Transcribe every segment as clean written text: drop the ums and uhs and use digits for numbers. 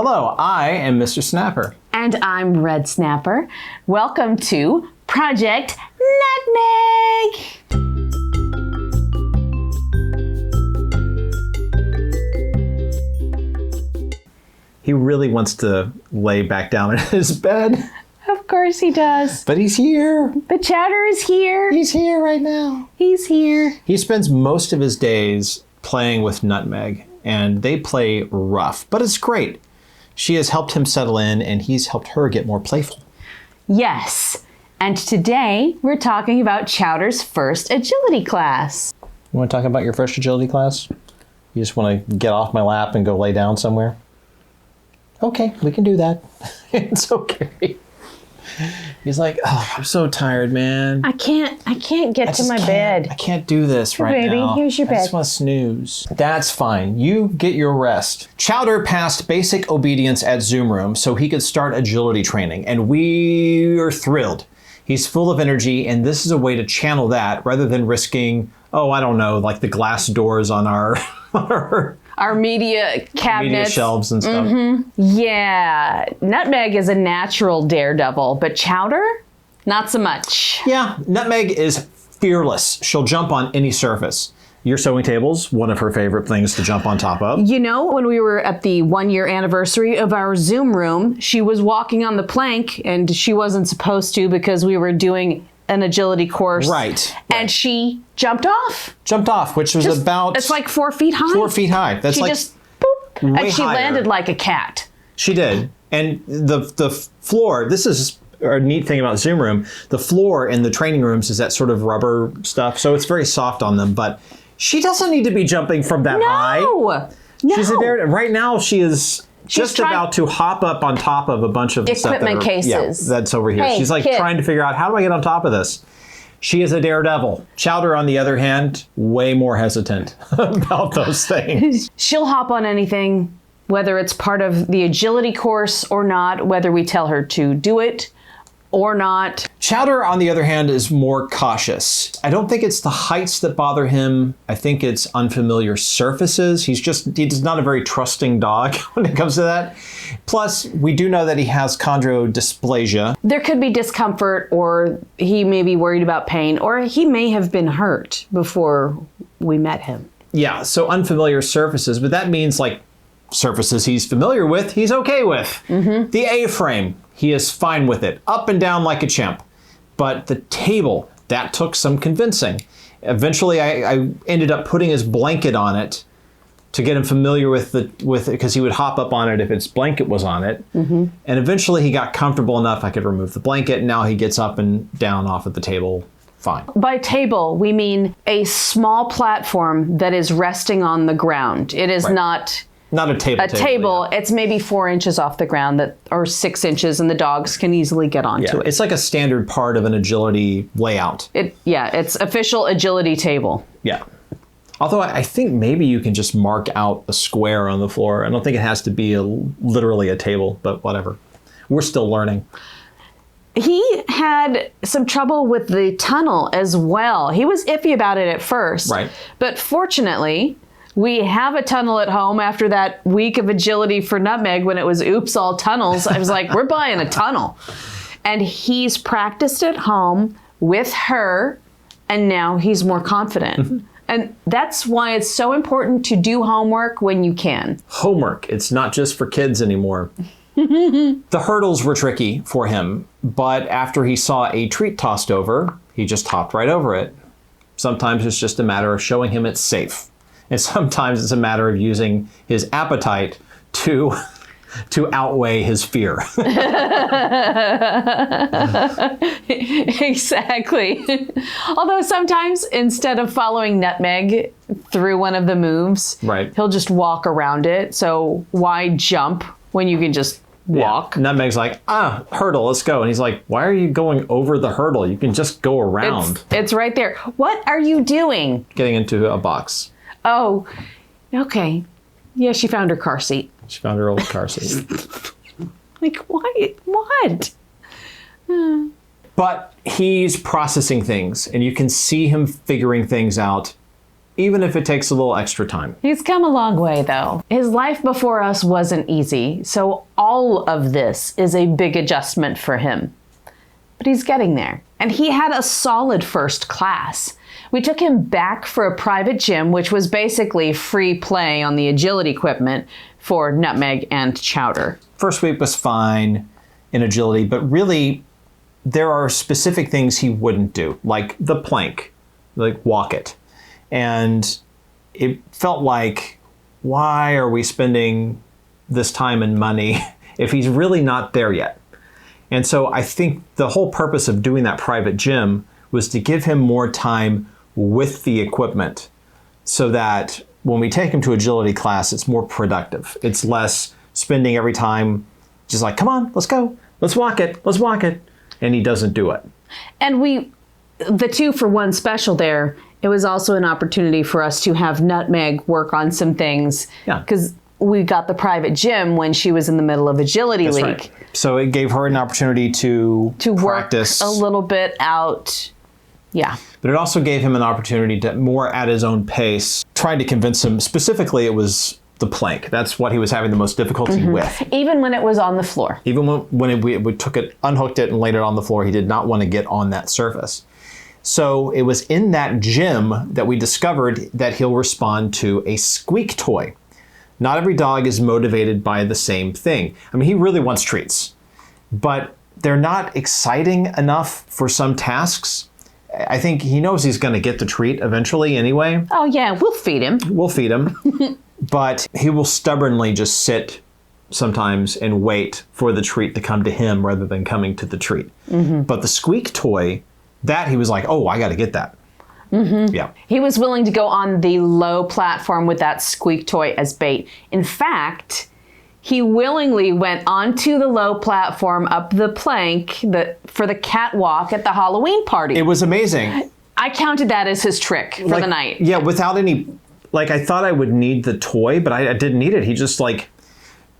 Hello, I am Mr. Snapper. And I'm Red Snapper. Welcome to Project Nutmeg! He really wants to lay back down in his bed. Of course he does. But he's here. The Chowder is here. He's here right now. He's here. He spends most of his days playing with Nutmeg, and they play rough, but it's great. She has helped him settle in, and he's helped her get more playful. Yes. And today, we're talking about Chowder's first agility class. You want to talk about your first agility class? You just want to get off my lap and go lay down somewhere? Okay, we can do that. It's okay. He's like, oh, I'm so tired, man. I can't get to my bed. I can't do this right baby, now. here's your bed. I just want to snooze. That's fine. You get your rest. Chowder passed basic obedience at Zoom Room so he could start agility training, and we're thrilled. He's full of energy, and this is a way to channel that rather than risking, I don't know, like the glass doors on our our media cabinets. Media shelves and stuff. Mm-hmm. Yeah. Nutmeg is a natural daredevil, but Chowder, not so much. Yeah, Nutmeg is fearless. She'll jump on any surface. Your sewing table's one of her favorite things to jump on top of. You know, when we were at the 1-year anniversary of our Zoom room, she was walking on the plank, and she wasn't supposed to because we were doing an agility course. Right. And she jumped off. Which was about... It's like 4 feet high. 4 feet high. That's she like just, boop, and she higher. landed like a cat. She did. And the floor, this is a neat thing about Zoom Room, the floor in the training rooms is that sort of rubber stuff, so it's very soft on them, but she doesn't need to be jumping from that high. No. She's a daredevil. Right now she is... just about to hop up on top of a bunch of equipment cases. Yeah, that's over here. Hey, she's like trying to figure out, how do I get on top of this? She is a daredevil. Chowder, on the other hand, way more hesitant about those things. She'll hop on anything, whether it's part of the agility course or not, whether we tell her to do it or not. Chowder, on the other hand, is more cautious. I don't think it's the heights that bother him. I think it's unfamiliar surfaces. He's not a very trusting dog when it comes to that. Plus, we do know that he has chondrodysplasia. There could be discomfort, or he may be worried about pain, or he may have been hurt before we met him. Yeah, so unfamiliar surfaces, but that means like surfaces he's familiar with, he's okay with. Mm-hmm. The A-frame, he is fine with it, up and down like a chimp. But the table, that took some convincing. Eventually, I ended up putting his blanket on it to get him familiar with it, because he would hop up on it if its blanket was on it. Mm-hmm. And eventually he got comfortable enough I could remove the blanket, and now he gets up and down off of the table fine. By table, we mean a small platform that is resting on the ground. It is not a table. Yeah. It's maybe 4 inches off the ground, or 6 inches, and the dogs can easily get onto it. It's like a standard part of an agility layout. It's official agility table. Yeah. Although I think maybe you can just mark out a square on the floor. I don't think it has to be literally a table, but whatever. We're still learning. He had some trouble with the tunnel as well. He was iffy about it at first. Right. But fortunately, we have a tunnel at home after that week of agility for Nutmeg when it was oops, all tunnels. I was like, we're buying a tunnel. And he's practiced at home with her, and now he's more confident. And that's why it's so important to do homework when you can. Homework. It's not just for kids anymore. The hurdles were tricky for him, but after he saw a treat tossed over, he just hopped right over it. Sometimes it's just a matter of showing him it's safe. And sometimes it's a matter of using his appetite to outweigh his fear. Exactly. Although sometimes instead of following Nutmeg through one of the moves, right, he'll just walk around it. So why jump when you can just walk? Yeah. Nutmeg's like, hurdle, let's go. And he's like, why are you going over the hurdle? You can just go around. It's right there. What are you doing? Getting into a box. Oh, okay. Yeah, she found her car seat. She found her old car seat. Like, what? But he's processing things, and you can see him figuring things out even if it takes a little extra time. He's come a long way, though. His life before us wasn't easy, so all of this is a big adjustment for him. But he's getting there. And he had a solid first class. We took him back for a private gym, which was basically free play on the agility equipment for Nutmeg and Chowder. First week was fine in agility, but really there are specific things he wouldn't do, like the plank, like walk it. And it felt like, why are we spending this time and money if he's really not there yet? And so I think the whole purpose of doing that private gym was to give him more time with the equipment so that when we take him to agility class, it's more productive. It's less spending every time just like, come on, let's go. Let's walk it. Let's walk it. And he doesn't do it. And the 2-for-1 special there, it was also an opportunity for us to have Nutmeg work on some things. Yeah. Because we got the private gym when she was in the middle of agility That's league. Right. So it gave her an opportunity to practice work a little bit out. Yeah. But it also gave him an opportunity to more at his own pace, trying to convince him, specifically it was the plank. That's what he was having the most difficulty with. Even when it was on the floor. Even when we took it, unhooked it and laid it on the floor, he did not want to get on that surface. So it was in that gym that we discovered that he'll respond to a squeak toy. Not every dog is motivated by the same thing. I mean, he really wants treats, but they're not exciting enough for some tasks. I think he knows he's going to get the treat eventually anyway. Oh, yeah, we'll feed him. We'll feed him. But he will stubbornly just sit sometimes and wait for the treat to come to him rather than coming to the treat. But the squeak toy, that he was like, oh, I got to get that. Yeah. He was willing to go on the low platform with that squeak toy as bait. In fact, he willingly went onto the low platform up the plank for the catwalk at the Halloween party. It was amazing. I counted that as his trick for the night. Yeah, without any, I thought I would need the toy, but I didn't need it. He just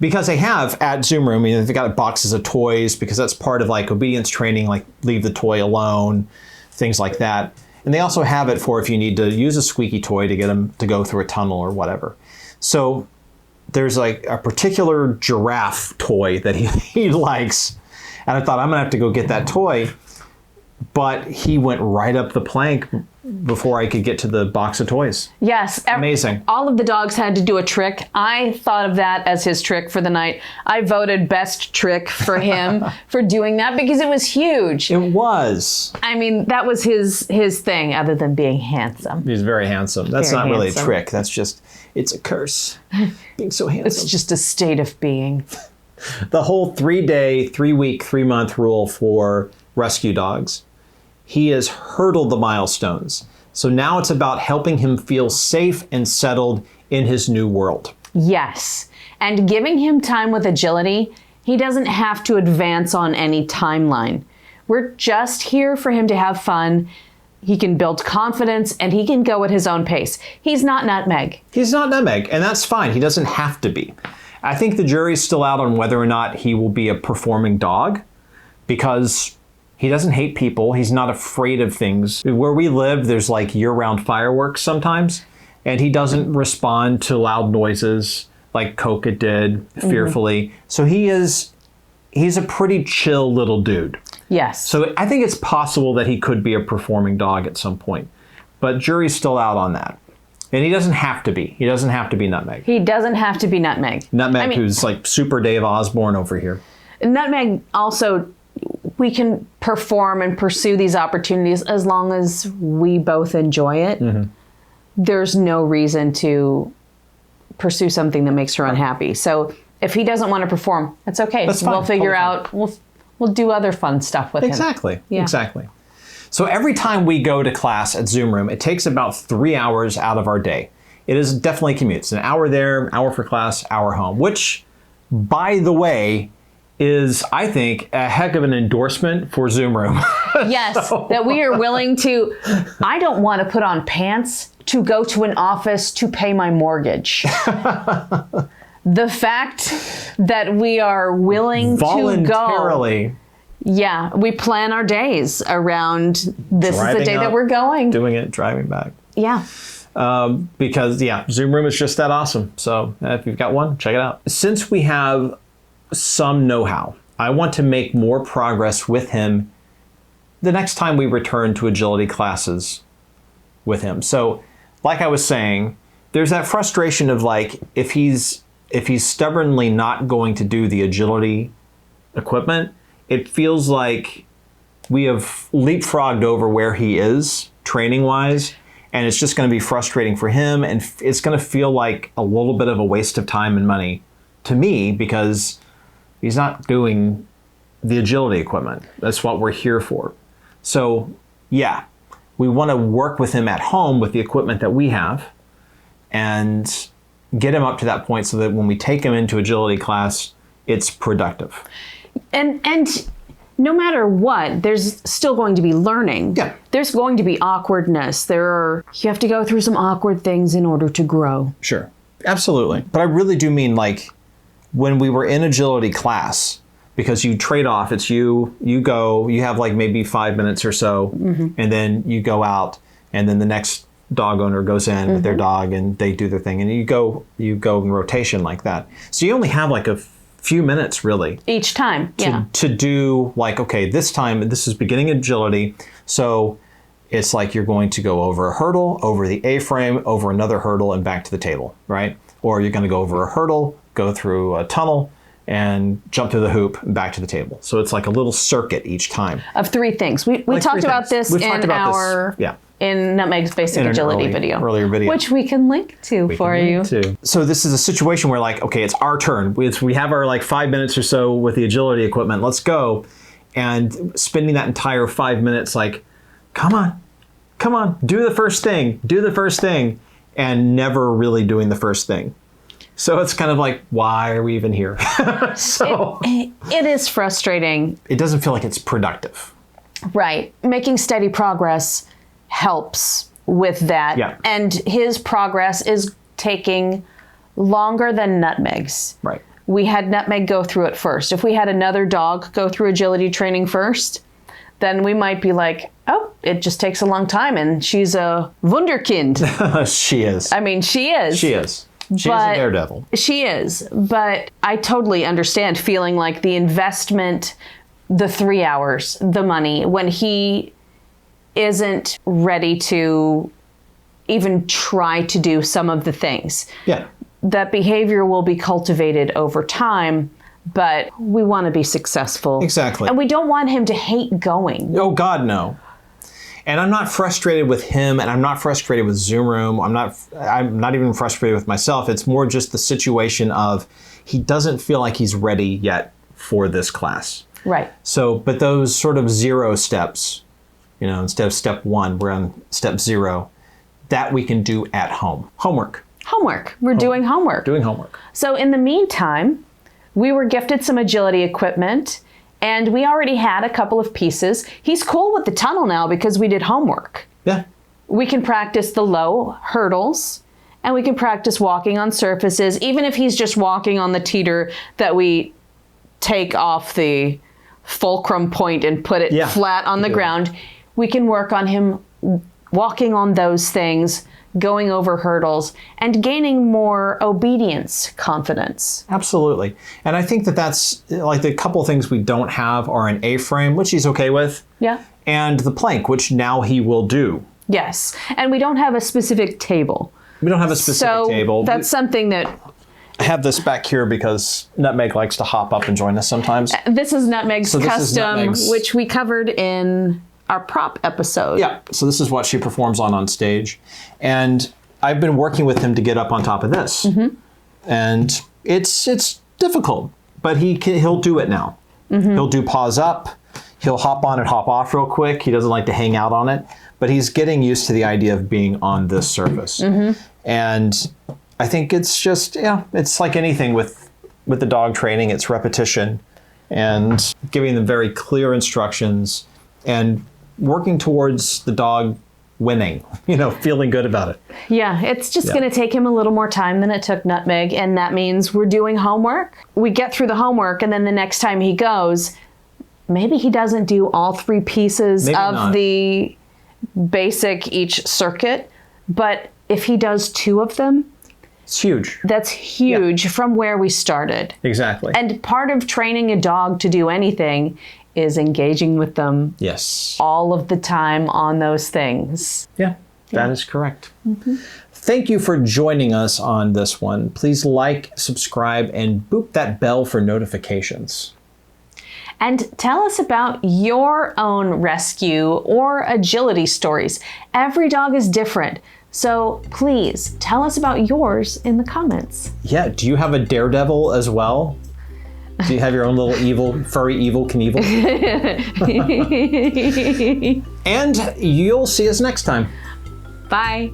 because they have at Zoom Room, they've got boxes of toys because that's part of obedience training, leave the toy alone, things like that. And they also have it for if you need to use a squeaky toy to get him to go through a tunnel or whatever. So there's a particular giraffe toy that he likes. And I thought, I'm going to have to go get that toy. But he went right up the plank before I could get to the box of toys. Yes. Amazing. All of the dogs had to do a trick. I thought of that as his trick for the night. I voted best trick for him for doing that because it was huge. It was. I mean, that was his thing other than being handsome. He's very handsome. That's Very not really handsome. a trick. That's just, it's a curse. Being so handsome. It's just a state of being. The whole 3-day, 3-week, 3-month rule for rescue dogs. He has hurdled the milestones. So now it's about helping him feel safe and settled in his new world. Yes. And giving him time with agility, he doesn't have to advance on any timeline. We're just here for him to have fun. He can build confidence and he can go at his own pace. He's not Nutmeg. He's not Nutmeg, and that's fine. He doesn't have to be. I think the jury's still out on whether or not he will be a performing dog because he doesn't hate people. He's not afraid of things. Where we live, there's year-round fireworks sometimes, and he doesn't respond to loud noises like Coca did fearfully. So he's a pretty chill little dude. Yes. So I think it's possible that he could be a performing dog at some point, but jury's still out on that. And he doesn't have to be. He doesn't have to be Nutmeg. He doesn't have to be Nutmeg. Nutmeg, who's super Dave Osborne over here. Nutmeg also, we can perform and pursue these opportunities as long as we both enjoy it. There's no reason to pursue something that makes her unhappy. So if he doesn't want to perform, that's okay. That's fine. We'll figure Totally out, we'll do other fun stuff with him. Exactly. Yeah. Exactly. So every time we go to class at Zoom Room, it takes about 3 hours out of our day. It is definitely commutes. An hour there, an hour for class, hour home, which, by the way, is, I think, a heck of an endorsement for Zoom Room. Yes, that we are willing to, I don't want to put on pants to go to an office to pay my mortgage. The fact that we are willing to go. Voluntarily. Yeah, we plan our days around this is the day that we're going. Doing it, driving back. Yeah. Because, Zoom Room is just that awesome. So if you've got one, check it out. Since we have some know-how, I want to make more progress with him the next time we return to agility classes with him. So like I was saying, there's that frustration of like, if he's stubbornly not going to do the agility equipment, it feels like we have leapfrogged over where he is training wise, and it's just going to be frustrating for him, and it's going to feel like a little bit of a waste of time and money to me because he's not doing the agility equipment. That's what we're here for. So yeah, we want to work with him at home with the equipment that we have and get him up to that point so that when we take him into agility class, it's productive. And no matter what, there's still going to be learning. Yeah. There's going to be awkwardness. You have to go through some awkward things in order to grow. Sure. Absolutely. But I really do mean like when we were in agility class, because you trade off, it's you go, you have like maybe 5 minutes or so, and then you go out, and then the next dog owner goes in with their dog and they do their thing, and you go in rotation like that. So you only have like a few minutes really each time to do like, okay, this time this is beginning agility, so it's like you're going to go over a hurdle, over the A-frame, over another hurdle, and back to the table, right? Or you're going to go over a hurdle, go through a tunnel, and jump through the hoop and back to the table. So it's like a little circuit each time of 3 things. We like talked about this in Nutmeg's basic agility earlier video, which we can link to for you. So this is a situation where like, okay, it's our turn. We have our like 5 minutes or so with the agility equipment. Let's go. And spending that entire 5 minutes like, come on, do the first thing, and never really doing the first thing. So it's kind of like, why are we even here? So it is frustrating. It doesn't feel like it's productive. Right. Making steady progress helps with that. Yeah. And his progress is taking longer than Nutmeg's. Right. We had Nutmeg go through it first. If we had another dog go through agility training first, then we might be like, oh, it just takes a long time, and she's a wunderkind. She is. I mean, she is. She is. She is a daredevil. She is. But I totally understand feeling like the investment, the 3 hours, the money, when he isn't ready to even try to do some of the things. Yeah. That behavior will be cultivated over time, but we want to be successful. Exactly. And we don't want him to hate going. Oh, God, no. And I'm not frustrated with him, and I'm not frustrated with Zoom Room. I'm not even frustrated with myself. It's more just the situation of he doesn't feel like he's ready yet for this class. Right. So, but those sort of 0 steps, instead of step 1, we're on step 0, that we can do at home. Homework. We're doing homework. Doing homework. So in the meantime, we were gifted some agility equipment, and we already had a couple of pieces. He's cool with the tunnel now because we did homework. Yeah. We can practice the low hurdles, and we can practice walking on surfaces, even if he's just walking on the teeter that we take off the fulcrum point and put it flat on the ground. We can work on him walking on those things, going over hurdles, and gaining more obedience confidence. Absolutely. And I think that's like the couple things we don't have are an A-frame, which he's okay with. Yeah. And the plank, which now he will do. Yes. And we don't have a specific table. We don't have a specific table. That's something that... I have this back here because Nutmeg likes to hop up and join us sometimes. This is Nutmeg's custom, which we covered in our prop episode. Yeah, so this is what she performs on stage. And I've been working with him to get up on top of this. And it's difficult, but he'll do it now. He'll do paws up, he'll hop on and hop off real quick. He doesn't like to hang out on it, but he's getting used to the idea of being on this surface. And I think it's just, it's like anything with the dog training, it's repetition and giving them very clear instructions and working towards the dog winning, feeling good about it. Yeah, it's just going to take him a little more time than it took Nutmeg, and that means we're doing homework. We get through the homework, and then the next time he goes, maybe he doesn't do all 3 pieces of the basic each circuit, but if he does 2 of them, It's huge. that's huge from where we started. Exactly. And part of training a dog to do anything is engaging with them yes. all of the time on those things. Yeah, that is correct. Thank you for joining us on this one. Please like, subscribe, and boop that bell for notifications. And tell us about your own rescue or agility stories. Every dog is different, so please tell us about yours in the comments. Yeah, do you have a Daredevil as well? Do you have your own little evil, furry evil Knievel? And you'll see us next time. Bye.